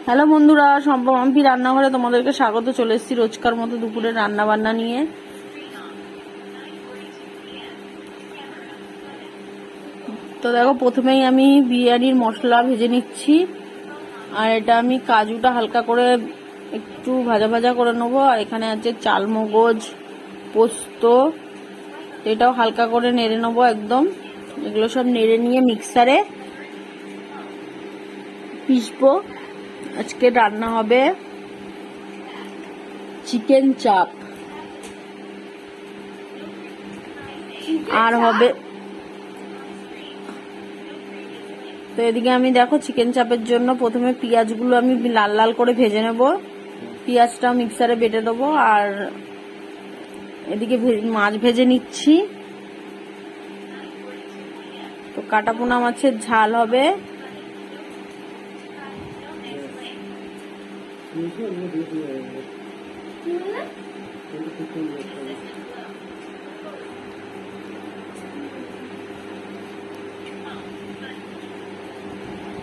Hello বন্ধুরা, সম্পম্পি রান্নাঘরে তোমাদেরকে স্বাগত। চলে এসেছি রোজকার মতো দুপুরে রান্না বান্না নিয়ে। তো দেখো, প্রথমেই আমি বিরিয়ানির মশলা ভেজে নিচ্ছি। আর এটা আমি কাজুটা হালকা করে একটু ভাজা ভাজা করে নেবো। আর এখানে আছে চালমগজ, পোস্ত, এটাও হালকা করে নেড়ে নেবো একদম। এগুলো সব নেড়ে নিয়ে মিক্সারে পিসবো। আজকে রান্না হবে চিকেন চাপ, আর হবে তো এদিকে আমি দেখো চিকেন চাপের জন্য প্রথমে পেঁয়াজগুলো আমি লাল লাল করে ভেজে নেব। পেঁয়াজটা মিক্সারে বেটে দেবো। আর এদিকে মাছ ভেজে নিচ্ছি। তো কাটাপোনা মাছের ঝাল হবে।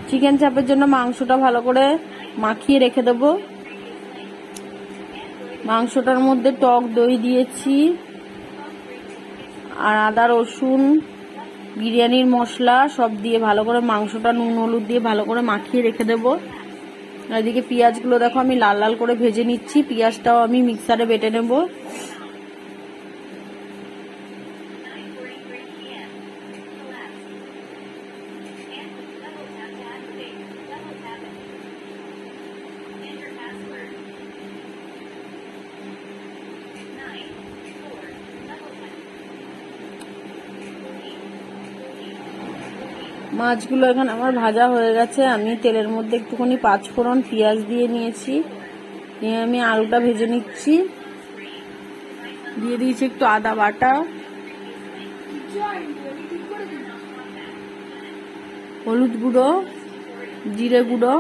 চিকেন চাপের জন্য মাংসটা ভালো করে মাখিয়ে রেখে দেবো। মাংসটার মধ্যে টক দই দিয়েছি, আর আদা রসুন, বিরিয়ানির মশলা সব দিয়ে ভালো করে মাংসটা নুন হলুদ দিয়ে ভালো করে মাখিয়ে রেখে দেবো। এদিকে পেঁয়াজগুলো দেখো আমি লাল লাল করে ভেজে নিচ্ছি। পেঁয়াজটাও আমি মিক্সারে বেটে নেব। মাছগুলো এখানে আমার ভাজা হয়ে গেছে। আমি তেলের মধ্যে একটুখানি পাঁচফোড়ন পেঁয়াজ দিয়ে নিয়েছি। নিয়ে আমি আলুটা ভেজে নিচ্ছি। দিয়ে দিয়েছি একটু আদা বাটা, হলুদ গুঁড়ো, জিরে গুঁড়ো,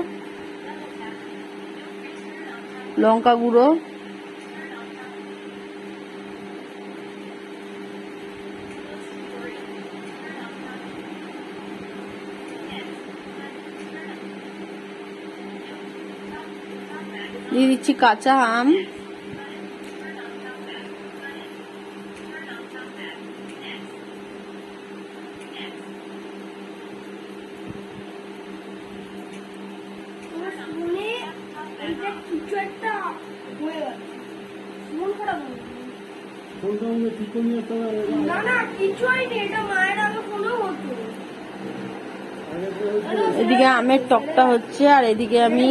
লঙ্কা গুঁড়ো, দিয়ে দিচ্ছি কাঁচা আম, এদিকে আমের টকটা হচ্ছে। আর এদিকে আমি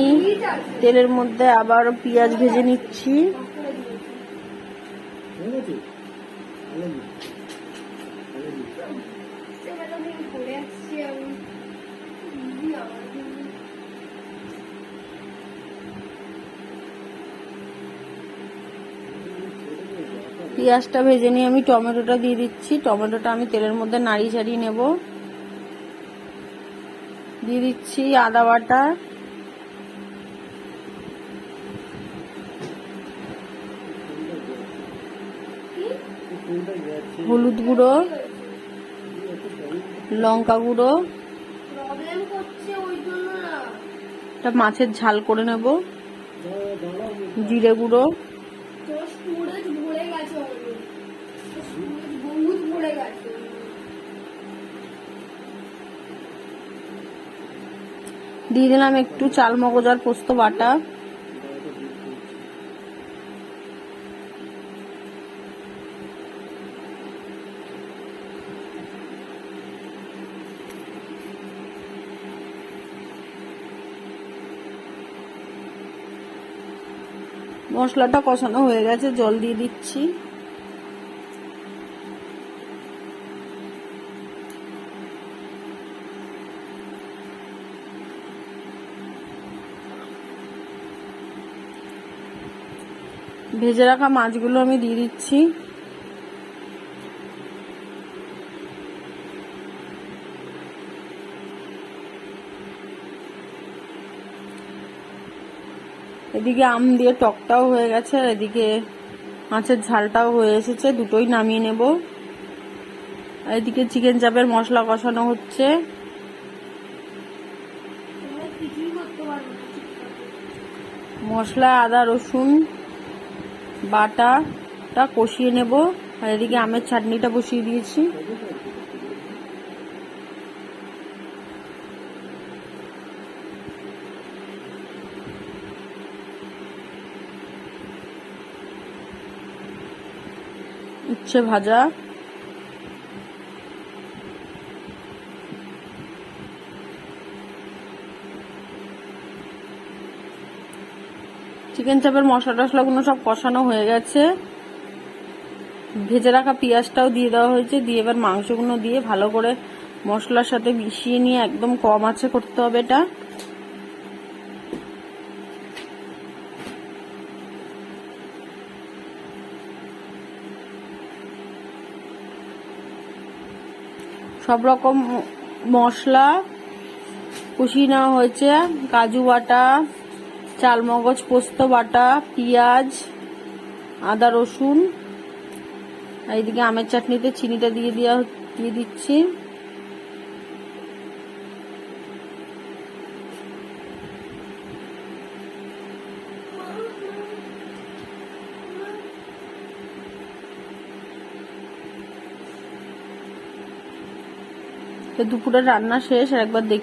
তেলের মধ্যে আবার পেঁয়াজ ভেজে নিচ্ছি। পেঁয়াজটা ভেজে নিয়ে আমি টমেটোটা দিয়ে দিচ্ছি। টমেটোটা আমি তেলের মধ্যে নাড়িয়ে চাড়িয়ে নেব। দিয়ে দিচ্ছি আদা বাটা, হলুদ গুঁড়ো, লঙ্কা গুঁড়ো, এটা মাছের ঝাল করে নেব, জিরে গুঁড়ো, দিয়ে দিলাম একটু চালমগজ আর পোস্ত বাটা। মশলাটা কষানো হয়ে গেছে, জল দিয়ে দিচ্ছি। ভেজে রাখা মাছগুলো আমি দিয়ে দিচ্ছি। এদিকে আম দিয়ে টকটাও হয়ে গেছে, আর এদিকে মাছের ঝালটাও হয়ে এসেছে। দুটোই নামিয়ে নেব। আর এদিকে চিকেন চাপের মশলা কষানো হচ্ছে। মশলা আদা রসুন বাটাটা কষিয়ে নেব। আর এদিকে আমের চাটনিটা বসিয়ে দিয়েছি। উচ্ছে ভাজা, চিকেন চাপের মশলা টশলাগুলো সব কষানো হয়ে গেছে। ভেজে রাখা পেঁয়াজটাও দিয়ে দেওয়া হয়েছে। দিয়ে এবার মাংসগুলো দিয়ে ভালো করে মশলার সাথে মিশিয়ে নিয়ে একদম কম আঁচে করতে হবে এটা। সব রকম মশলা কষিয়ে নেওয়া হয়েছে। কাজু বাটা, চালমগজ পোস্ত বাটা, পেঁয়াজ, আদা রসুন। এইদিকে আমের চাটনিতে চিনিটা দিয়ে দিচ্ছি। তো দুপুরের রান্না শেষ। আর একবার দেখি